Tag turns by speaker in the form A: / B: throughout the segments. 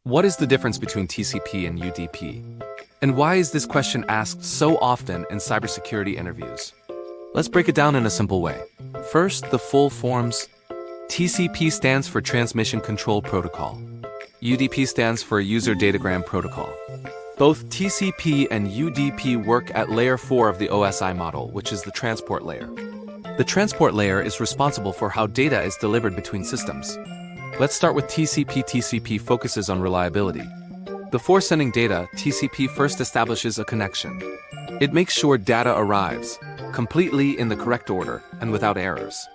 A: What is the difference between TCP and UDP? And why is this question asked so often in cybersecurity interviews? Let's break it down in a simple way. First, the full forms. TCP stands for Transmission Control Protocol. UDP stands for User Datagram Protocol. Both TCP and UDP work at layer 4 of the OSI model, which is the transport layer. The transport layer is responsible for how data is delivered between systems. Let's start with TCP. TCP focuses on reliability. Before sending data, TCP first establishes a connection. It makes sure data arrives completely in the correct order and without errors.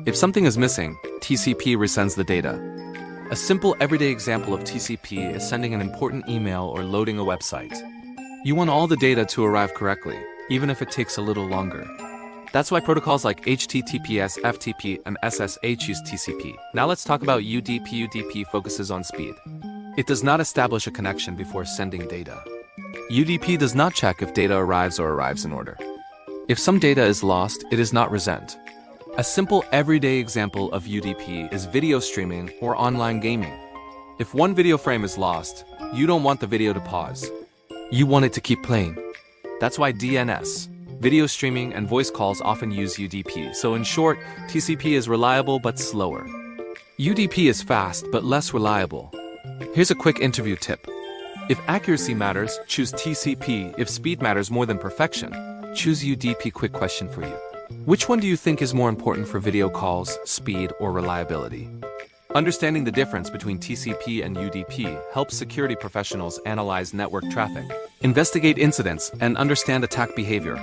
A: If something is missing, TCP resends the data. A simple everyday example of TCP is sending an important email or loading a website. You want all the data to arrive correctly, even if it takes a little longer. That's why protocols like HTTPS, FTP, and SSH use TCP. Now let's talk about UDP. UDP focuses on speed. It does not establish a connection before sending data. UDP does not check if data arrives or arrives in order. If some data is lost, it is not resent. A simple everyday example of UDP is video streaming or online gaming. If one video frame is lost, you don't want the video to pause. You want it to keep playing. That's why DNS, video streaming, and voice calls often use UDP. So in short, TCP is reliable but slower. UDP is fast but less reliable. Here's a quick interview tip. If accuracy matters, choose TCP. If speed matters more than perfection, choose UDP. Quick question for you. Which one do you think is more important for video calls, speed, or reliability? Understanding the difference between TCP and UDP helps security professionals analyze network traffic, investigate incidents, and understand attack behavior.